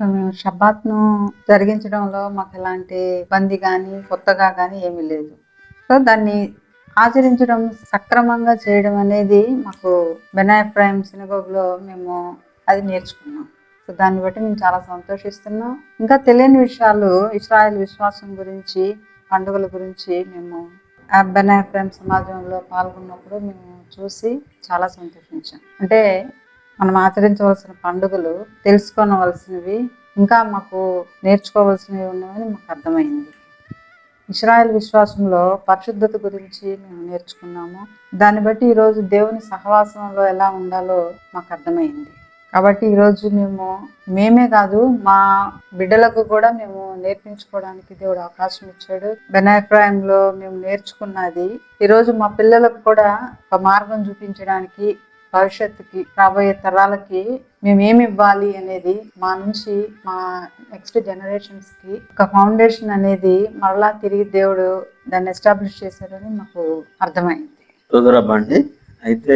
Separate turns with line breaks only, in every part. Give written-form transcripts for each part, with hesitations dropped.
So మేము షబ్బాత్ను జరిగించడంలో మాకు ఎలాంటి ఇబ్బంది కానీ కొత్తగా కానీ ఏమీ లేదు. సో దాన్ని ఆచరించడం సక్రమంగా చేయడం అనేది మాకు బెనాయ్ ప్రైమ్ సినగోగ్లో మేము అది నేర్చుకున్నాం. సో దాన్ని బట్టి మేము చాలా సంతోషిస్తున్నాం. ఇంకా తెలియని విషయాలు ఇశ్రాయేల్ విశ్వాసం గురించి, పండుగల గురించి మేము బెనాయ్ ప్రైమ్ సమాజంలో పాల్గొన్నప్పుడు మేము చూసి చాలా సంతోషించాం. అంటే మనం ఆచరించవలసిన పండుగలు, తెలుసుకోవలసినవి, ఇంకా మాకు నేర్చుకోవాల్సినవి ఉన్నవని మాకు అర్థమైంది. ఇశ్రాయేల్ విశ్వాసంలో పరిశుద్ధత గురించి మేము నేర్చుకున్నాము. దాన్ని బట్టి ఈరోజు దేవుని సహవాసంలో ఎలా ఉండాలో మాకు అర్థమైంది. కాబట్టి ఈరోజు మేమే కాదు, మా బిడ్డలకు కూడా మేము నేర్పించుకోవడానికి దేవుడు అవకాశం ఇచ్చాడు. బెనాయప్రాయంలో మేము నేర్చుకున్నది ఈరోజు మా పిల్లలకు కూడా ఒక మార్గం చూపించడానికి, భవిష్యత్తుకి, రాబోయే తరాలకి మేము ఏమి ఇవ్వాలి అనేది మా నుంచి మా నెక్స్ట్ జనరేషన్స్ కి ఒక ఫౌండేషన్ అనేది మరలా తిరిగి దేవుడు దాన్ని ఎస్టాబ్లిష్ చేశారని మాకు అర్థమైంది.
సోదరబండి, అయితే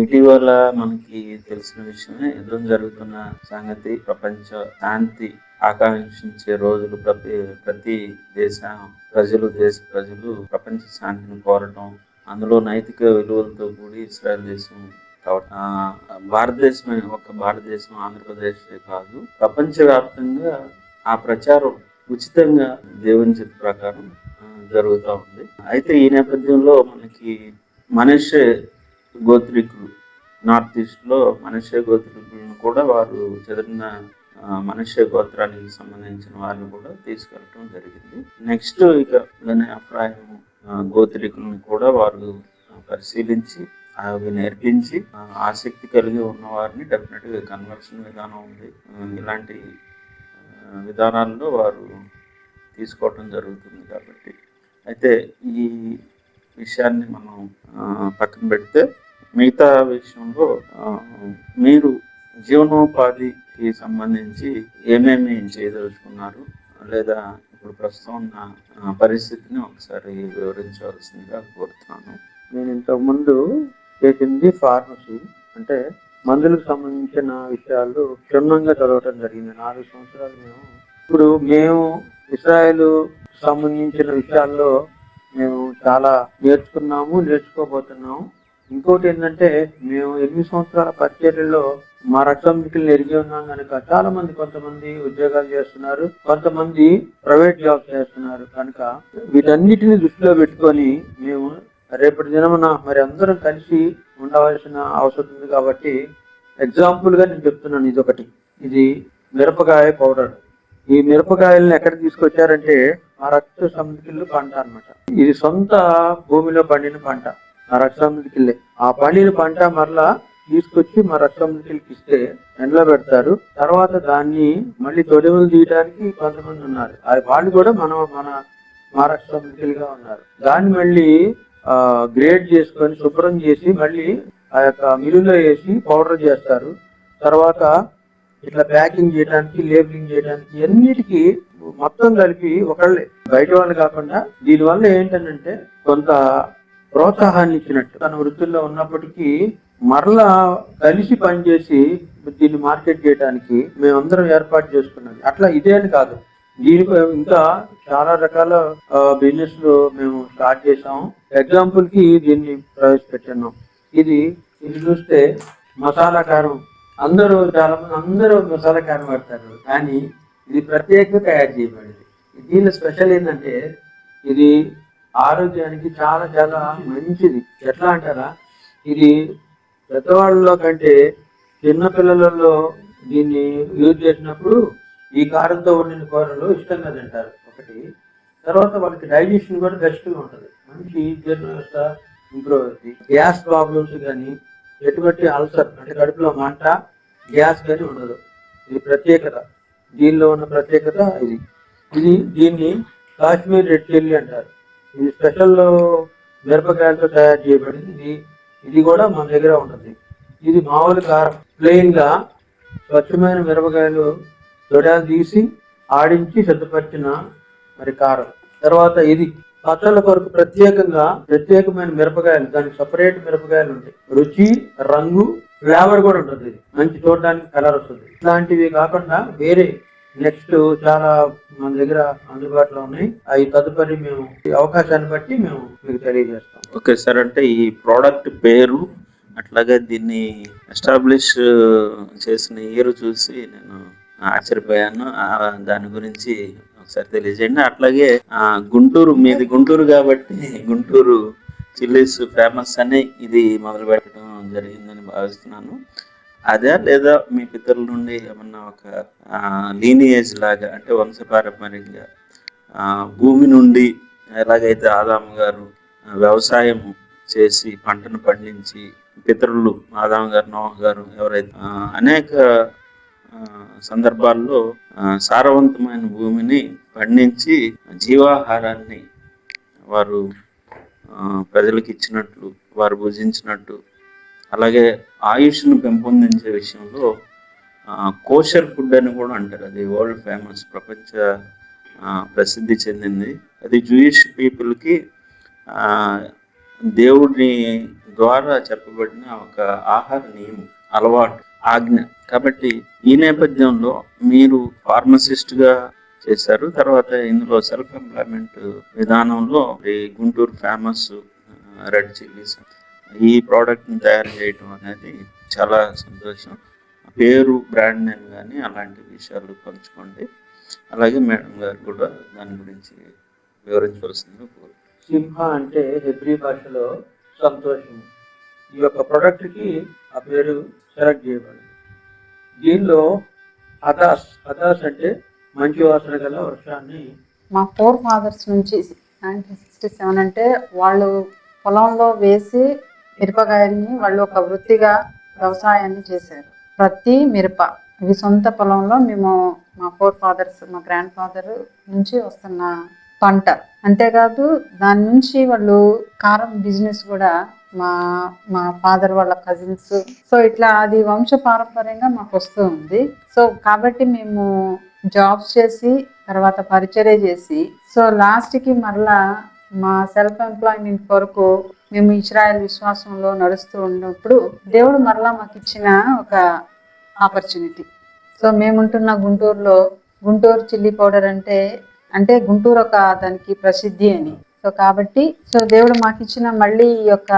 ఇటీవల మనకి తెలిసిన విషయమే, యుద్ధం జరుగుతున్న సంగతి, ప్రపంచ శాంతి ఆకాంక్షించే రోజులు, ప్రతి దేశ ప్రజలు ప్రపంచ శాంతిని కోరటం, అందులో నైతిక విలువలతో కూడి ఇస్రాయల్ దేశం భారతదేశం, భారతదేశం ఆంధ్రప్రదేశ్ కాదు, ప్రపంచవ్యాప్తంగా ఆ ప్రచారం ఉచితంగా దేవుని చిత్త ప్రకారం జరుగుతూ ఉంది. అయితే ఈ నేపథ్యంలో మనకి మనషే గోత్రికులు, నార్త్ ఈస్ట్ లో మనషే గోత్రికులను కూడా వారు చెదిరిన మనషే గోత్రానికి సంబంధించిన వారిని కూడా తీసుకెళ్ళటం జరిగింది. నెక్స్ట్ ఇక ఎఫ్రాయిం గోత్రికులను కూడా వారు పరిశీలించి అవి నేర్పించి ఆసక్తి కలిగి ఉన్న వారిని డెఫినెట్ గా కన్వర్షన్ విధానం ఉంది, ఇలాంటి విధానాల్లో వారు తీసుకోవటం జరుగుతుంది. కాబట్టి అయితే ఈ విషయాన్ని మనం పక్కన పెడితే, మిగతా విషయంలో మీరు జీవనోపాధికి సంబంధించి ఏమేమి చేయదలుచుకున్నారు, లేదా ఇప్పుడు ప్రస్తుతం ఉన్న పరిస్థితిని ఒకసారి వివరించవలసిందిగా కోరుతున్నాను.
నేను ఇంతకుముందు చేసింది ఫార్మసీ, అంటే మందులకు సంబంధించిన విషయాలు క్షుణ్ణంగా చదవటం జరిగింది. 4 సంవత్సరాలు మేము ఇస్రాయేల్ సంబంధించిన విషయాల్లో మేము చాలా నేర్చుకోబోతున్నాము. ఇంకోటి ఏంటంటే, మేము 8 సంవత్సరాల పరిచర్యలో మా రక్షమికులను ఎరిగి ఉన్నాం కనుక చాలా మంది, కొంతమంది ఉద్యోగాలు చేస్తున్నారు, కొంతమంది ప్రైవేట్ జాబ్స్ చేస్తున్నారు. కనుక వీటన్నిటిని దృష్టిలో పెట్టుకొని మేము రేపటి దినమున మరి అందరం కలిసి ఉండవలసిన అవసరం ఉంది. కాబట్టి ఎగ్జాంపుల్ గా నేను చెప్తున్నాను, ఇది మిరపకాయ పౌడర్. ఈ మిరపకాయలను ఎక్కడ తీసుకొచ్చారంటే ఆ రక్త సమితికిల్లు పంట అన్నమాట. ఇది సొంత భూమిలో పండిన పంట, ఆ రక్త సమితికిల్లే. ఆ పండిన పంట మరలా తీసుకొచ్చి మా రక్త సమితికి ఇస్తే ఎండలో పెడతారు. తర్వాత దాన్ని మళ్ళీ తొడిమలు తీయడానికి కొంతమంది ఉన్నారు, వాళ్ళు కూడా మా రక్త సమితిలుగా ఉన్నారు. దాన్ని మళ్ళీ గ్రేడ్ చేసుకొని శుభ్రం చేసి మళ్ళీ ఆ యొక్క మిల్లులో వేసి పౌడర్ చేస్తారు. తర్వాత ఇట్లా ప్యాకింగ్ చేయడానికి, లేబులింగ్ చేయడానికి, అన్నిటికీ మొత్తం కలిపి ఒకళ్ళే, బయట వాళ్ళు కాకుండా. దీనివల్ల ఏంటంటే కొంత ప్రోత్సాహాన్ని ఇచ్చినట్టు. తన వృత్తుల్లో ఉన్నప్పటికీ మరలా కలిసి పనిచేసి దీన్ని మార్కెట్ చేయడానికి మేమందరం ఏర్పాటు చేసుకున్నది. అట్లా ఇదే అని కాదు, దీనికి ఇంకా చాలా రకాల బిజినెస్ మేము స్టార్ట్ చేసాము. ఎగ్జాంపుల్ కి దీన్ని ప్రవేశపెట్టున్నాం. ఇది చూస్తే మసాలా కారం. చాలా మంది అందరూ మసాలా కారం పడతారు, కానీ ఇది ప్రత్యేకంగా తయారు చేయబడింది. దీనిలో స్పెషల్ ఏంటంటే, ఇది ఆరోగ్యానికి చాలా చాలా మంచిది. ఎట్లా అంటారా, ఇది పెద్దవాళ్ళలో కంటే చిన్న పిల్లలలో దీన్ని యూజ్ చేసినప్పుడు ఈ కారంతో వండిన కూరలు ఇష్టంగా తింటారు ఒకటి. తర్వాత వాళ్ళకి డైజెషన్ కూడా బెస్ట్గా ఉంటుంది, మంచి జీర్ణ వ్యవస్థ ఇంప్రూవ్ అవుతుంది. గ్యాస్ ప్రాబ్లమ్స్ కానీ, ఎటువంటి అల్సర్ అంటే కడుపులో మంట, గ్యాస్ కానీ ఉండదు. ఇది ప్రత్యేకత, దీనిలో ఉన్న ప్రత్యేకత ఇది. దీన్ని కాశ్మీర్ రెడ్ చిల్లీ అంటారు. ఇది స్పెషల్ మిరపకాయలతో తయారు చేయబడింది. ఇది కూడా మన దగ్గర ఉంటుంది. ఇది మామూలు కారం, ప్లెయిన్ గా స్వచ్ఛమైన మిరపకాయలు తొడాలు తీసి ఆడించి సిద్ధపరిచిన మరి కారం. తర్వాత ఇది పచ్చళ్ళ కొరకు ప్రత్యేకమైన మిరపకాయలు, దానికి సపరేట్ మిరపకాయలు ఉంటాయి. రుచి, రంగు, ఫ్లేవర్ కూడా ఉంటుంది. మంచి చూడడానికి కలర్ వస్తుంది. ఇట్లాంటివి కాకుండా వేరే నెక్స్ట్ చాలా మన దగ్గర అందుబాటులో ఉన్నాయి. అవి తదుపరి మేము ఈ అవకాశాన్ని బట్టి మేము మీకు తెలియజేస్తాం.
ఓకే సార్, అంటే ఈ ప్రోడక్ట్ పేరు అట్లాగే దీన్ని ఎస్టాబ్లిష్ చేసిన ఇయర్ చూసి నేను ఆశ్చర్యపోయాను. దాని గురించి ఒకసారి తెలియజేయండి. అట్లాగే గుంటూరు, మీది గుంటూరు కాబట్టి గుంటూరు చిల్లీస్ ఫేమస్ అని ఇది మొదలు పెట్టడం జరిగిందని భావిస్తున్నాను. అదే లేదా మీ పితరుల నుండి ఏమన్నా ఒక లీనియేజ్ లాగా, అంటే వంశపారంపర్యంగా భూమి నుండి ఎలాగైతే ఆదాము గారు వ్యవసాయం చేసి పంటను పండించి, పితరులు ఆదాము గారు, నోహ గారు ఎవరైతే అనేక సందర్భాల్లో సారవంతమైన భూమిని పండించి జీవాహారాన్ని వారు ప్రజలకు ఇచ్చినట్లు, వారు భుజించినట్టు, అలాగే ఆయుష్ను పెంపొందించే విషయంలో కోషర్ ఫుడ్ అని కూడా అంటారు. అది వరల్డ్ ఫేమస్, ప్రపంచ ప్రసిద్ధి చెందింది. అది జూయిష్ పీపుల్కి దేవుడి ద్వారా చెప్పబడిన ఒక ఆహార నియమం, అలవాటు, ఆజ్ఞ. కాబట్టి ఈ నేపథ్యంలో మీరు ఫార్మసిస్ట్గా చేశారు, తర్వాత ఇందులో సెల్ఫ్ ఎంప్లాయ్మెంట్ విధానంలో ఈ గుంటూరు ఫేమస్ రెడ్ చిల్లీస్ ఈ ప్రోడక్ట్ని తయారు చేయడం అనేది చాలా సంతోషం. పేరు, బ్రాండ్ నేమ్ కానీ అలాంటి విషయాలు పంచుకోండి. అలాగే మేడం గారు కూడా దాని గురించి వివరించవలసింది.
సింహ అంటే హెబ్రీ భాషలో సంతోషం. ఈ యొక్క ప్రొడక్ట్ కి ఆ పేరు సెలెక్ట్ చేయబడింది. దీనిలో హదాస్ అంటే మంచి వాసన గల వర్షాన్ని.
మా ఫోర్ ఫాదర్స్ నుంచి 1967 అంటే వాళ్ళు పొలంలో వేసి మిరపకాయల్ని వాళ్ళు ఒక వృత్తిగా వ్యవసాయాన్ని చేశారు. ప్రతి మిరప ఇవి సొంత పొలంలో మేము మా ఫోర్ ఫాదర్స్, మా గ్రాండ్ ఫాదర్ నుంచి వస్తున్న పంట. అంతేకాదు దాని నుంచి వాళ్ళు కారం బిజినెస్ కూడా మా మా ఫాదర్ వాళ్ళ కజిన్స్, సో ఇట్లా అది వంశ పారంపర్యంగా మాకు వస్తూ ఉంది. సో కాబట్టి మేము జాబ్స్ చేసి తర్వాత పరిచర్య చేసి, సో లాస్ట్కి మరలా మా సెల్ఫ్ ఎంప్లాయ్మెంట్ కొరకు మేము ఇజ్రాయెల్ విశ్వాసంలో నడుస్తూ ఉన్నప్పుడు దేవుడు మరలా మాకు ఇచ్చిన ఒక ఆపర్చునిటీ. సో మేముంటున్న గుంటూరులో గుంటూరు చిల్లీ పౌడర్ అంటే గుంటూరు ఒక దానికి ప్రసిద్ధి అని. సో కాబట్టి దేవుడు మాకు ఇచ్చిన మళ్ళీ ఈ యొక్క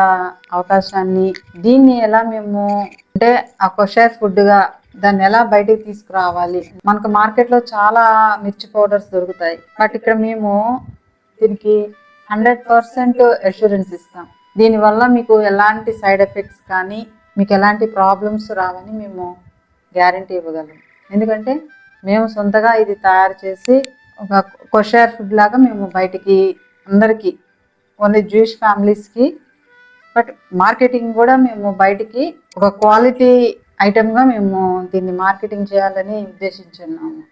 అవకాశాన్ని, దీన్ని ఎలా మేము అంటే ఆ కొషర్ ఫుడ్గా దాన్ని ఎలా బయటకు తీసుకురావాలి. మనకు మార్కెట్లో చాలా మిర్చి పౌడర్స్ దొరుకుతాయి, బట్ ఇక్కడ మేము దీనికి 100% అష్యూరెన్స్ ఇస్తాం. దీనివల్ల మీకు ఎలాంటి సైడ్ ఎఫెక్ట్స్ కానీ మీకు ఎలాంటి ప్రాబ్లమ్స్ రావని మేము గ్యారంటీ ఇవ్వగలం. ఎందుకంటే మేము సొంతగా ఇది తయారు చేసి ఒక కొషర్ ఫుడ్ లాగా మేము బయటికి అందరికీ, ఓన్లీ జూయిష్ ఫ్యామిలీస్కి, బట్ మార్కెటింగ్ కూడా మేము బయటికి ఒక క్వాలిటీ ఐటమ్గా మేము దీన్ని మార్కెటింగ్ చేయాలని ఉద్దేశించున్నాము.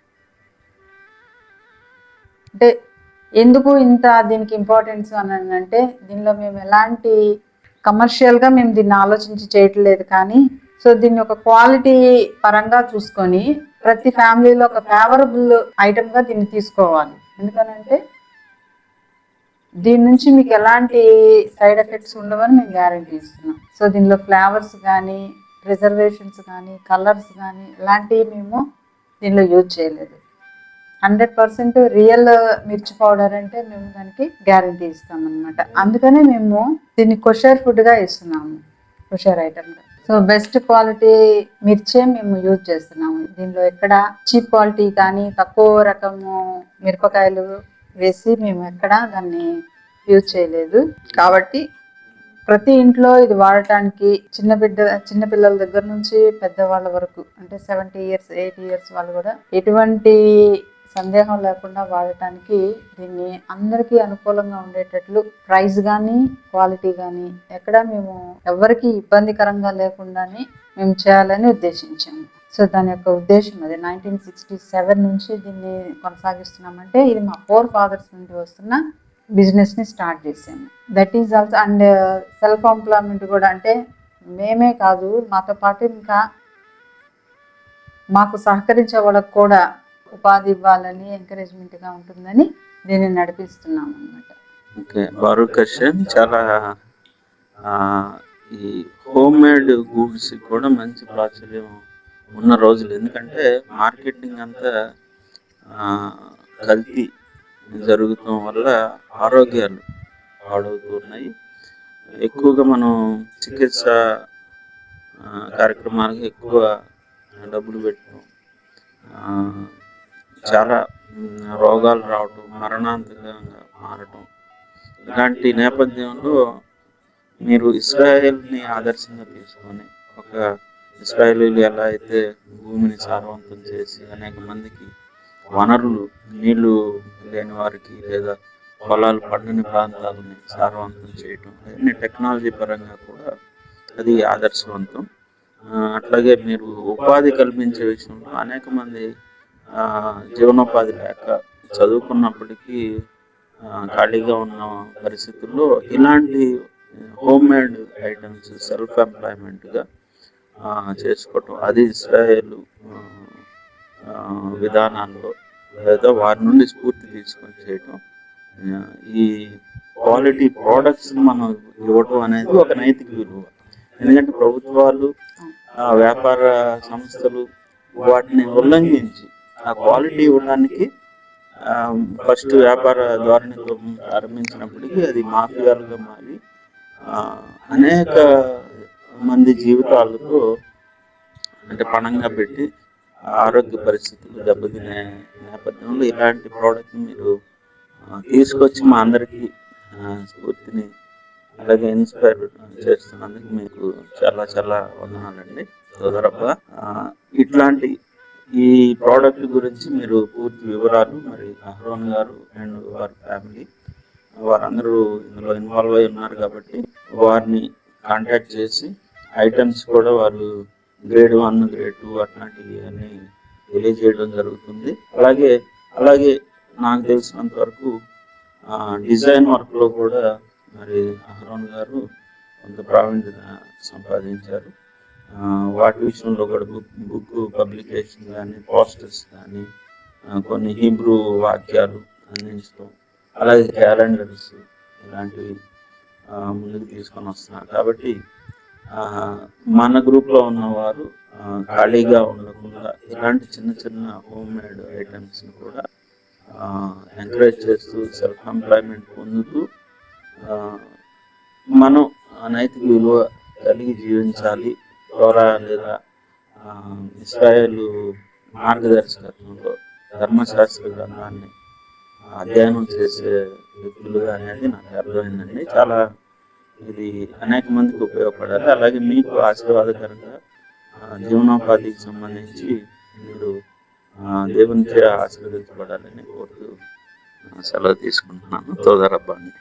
అంటే ఎందుకు ఇంత దీనికి ఇంపార్టెన్స్ అని అంటే, దీనిలో మేము ఎలాంటి కమర్షియల్గా మేము దీన్ని ఆలోచించి చేయట్లేదు, కానీ సో దీన్ని ఒక క్వాలిటీ పరంగా చూసుకొని ప్రతి ఫ్యామిలీలో ఒక ఫేవరబుల్ ఐటమ్గా దీన్ని తీసుకోవాలి. ఎందుకనంటే దీని నుంచి మీకు ఎలాంటి సైడ్ ఎఫెక్ట్స్ ఉండవని మేము గ్యారంటీ ఇస్తున్నాం. సో దీనిలో ఫ్లేవర్స్ కానీ, ప్రిజర్వేషన్స్ కానీ, కలర్స్ కానీ ఎలాంటివి మేము దీనిలో యూజ్ చేయలేదు. 100% రియల్ మిర్చి పౌడర్ అంటే మేము దానికి గ్యారంటీ ఇస్తాం అనమాట. అందుకనే మేము దీన్ని కొషర్ ఫుడ్గా ఇస్తున్నాము, కొషర్ ఐటమ్గా. సో బెస్ట్ క్వాలిటీ మిర్చే మేము యూజ్ చేస్తున్నాము. దీనిలో ఎక్కడ చీప్ క్వాలిటీ కానీ తక్కువ రకము మిరపకాయలు వేసి మేము ఎక్కడ దాన్ని యూజ్ చేయలేదు. కాబట్టి ప్రతి ఇంట్లో ఇది వాడటానికి చిన్న పిల్లల దగ్గర నుంచి పెద్దవాళ్ళ వరకు, అంటే 70 years 80 years వాళ్ళు కూడా ఎటువంటి సందేహం లేకుండా వాడటానికి దీన్ని అందరికీ అనుకూలంగా ఉండేటట్లు ప్రైస్ కానీ క్వాలిటీ కానీ ఎక్కడ మేము ఎవరికి ఇబ్బందికరంగా లేకుండానే మేము చేయాలని ఉద్దేశించాము. సో దాని యొక్క ఉద్దేశం అది. 1967 నుంచి దీన్ని కొనసాగిస్తున్నామంటే ఇది మా ఫోర్ ఫాదర్స్ నుండి వస్తున్న బిజినెస్ని స్టార్ట్ చేసాము. That is also. And self employment కూడా, అంటే మేమే కాదు మాతో పాటు ఇంకా మాకు సహకరించే వాళ్ళకు కూడా ఉపాధి ఇవ్వాలని, ఎంకరేజ్మెంట్గా ఉంటుందని దీన్ని నడిపిస్తున్నాం అన్నమాట.
ఓకే, బారూక్ హసన్, చాలా ఈ హోమ్ మేడ్ గూడ్స్ కూడా మంచి ప్రాచుర్యం ఉన్న రోజులు. ఎందుకంటే మార్కెటింగ్ అంతా కల్తీ జరుగుతాం వల్ల ఆరోగ్యాలు పాడవుతూ ఉన్నాయి. ఎక్కువగా మనం చికిత్స కార్యక్రమాలకు ఎక్కువ డబ్బులు పెట్టడం, చాలా రోగాలు రావటం, మరణాంతకంగా మారటం, ఇలాంటి నేపథ్యంలో మీరు ఇస్రాయేల్ని ఆదర్శంగా తీసుకొని, ఒక ఇస్రాయేలీలు ఎలా అయితే భూమిని సారవంతం చేసి అనేక మందికి వనరులు, నీళ్లు లేని వారికి లేదా పొలాలు పండని ప్రాంతాలని సారవంతం చేయటం, అన్ని టెక్నాలజీ పరంగా కూడా అది ఆదర్శవంతం. అట్లాగే మీరు ఉపాధి కల్పించే విషయంలో అనేక మంది జీవనోపాధి లేక చదువుకున్నప్పటికీ ఖాళీగా ఉన్న పరిస్థితుల్లో ఇలాంటి హోమ్ మేడ్ ఐటమ్స్ సెల్ఫ్ ఎంప్లాయ్మెంట్గా చేసుకోవటం, అది ఇస్రాయేల్ విధానాల్లో లేదా వారి నుండి స్ఫూర్తి తీసుకొని చేయటం, ఈ క్వాలిటీ ప్రోడక్ట్స్ మనం ఇవ్వటం అనేది ఒక నైతిక విలువ. ఎందుకంటే ప్రభుత్వాలు, వ్యాపార సంస్థలు వాటిని ఉల్లంఘించి ఆ క్వాలిటీ ఇవ్వడానికి ఫస్ట్ వ్యాపార ధోరణితో ప్రారంభించినప్పటికీ అది మాఫియాలుగా మారి అనేక మంది జీవితాలతో అంటే పణంగా పెట్టి ఆరోగ్య పరిస్థితులు దెబ్బతినే నేపథ్యంలో ఇలాంటి ప్రోడక్ట్ మీరు తీసుకొచ్చి మా అందరికీ స్ఫూర్తిని అలాగే ఇన్స్పైర్ చేస్తున్నందుకు మీకు చాలా చాలా వందనాలండి సోదరప్ప. ఇట్లాంటి ఈ ప్రోడక్ట్ గురించి మీరు పూర్తి వివరాలు మరి అహరోన్ గారు అండ్ వారి ఫ్యామిలీ వారందరూ ఇందులో ఇన్వాల్వ్ అయి ఉన్నారు కాబట్టి వారిని కాంటాక్ట్ చేసి ఐటమ్స్ కూడా వాళ్ళు గ్రేడ్ 1, గ్రేడ్ 2 అట్లాంటివి అన్నీ తెలియజేయడం జరుగుతుంది. అలాగే నాకు తెలిసినంత వరకు డిజైన్ వర్క్లో కూడా మరి అహరోన్ గారు కొంత ప్రావీణ్యత సంపాదించారు. వాటి విషయంలో కూడా బుక్ పబ్లికేషన్ కానీ, పోస్టర్స్ కానీ, కొన్ని హీబ్రూ వాక్యాలు అందించడం, అలాగే క్యాలెండర్స్ ఇలాంటివి ముందుకు తీసుకొని వస్తున్నారు. కాబట్టి మన గ్రూప్లో ఉన్నవారు ఖాళీగా ఉండకుండా ఇలాంటి చిన్న చిన్న హోమ్ మేడ్ ఐటమ్స్ని కూడా ఎంకరేజ్ చేస్తూ సెల్ఫ్ ఎంప్లాయ్మెంట్ పొందుతూ మనం నైతిక విలువ కలిగి జీవించాలి. తోరా లేదా ఇస్రాయేల్ మార్గదర్శకత్వంలో ధర్మశాస్త్ర గ్రంథాన్ని అధ్యయనం చేసే వ్యక్తులుగా అనేది నాకు అర్థమైందండి. చాలా ఇది అనేక మందికి ఉపయోగపడాలి. అలాగే మీకు ఆశీర్వాదకరంగా జీవనోపాధికి సంబంధించి మీరు దేవునిచే ఆశీర్వదించబడాలని కోరుతూ సెలవు తీసుకుంటున్నాను. సోదరబ్బా అండి.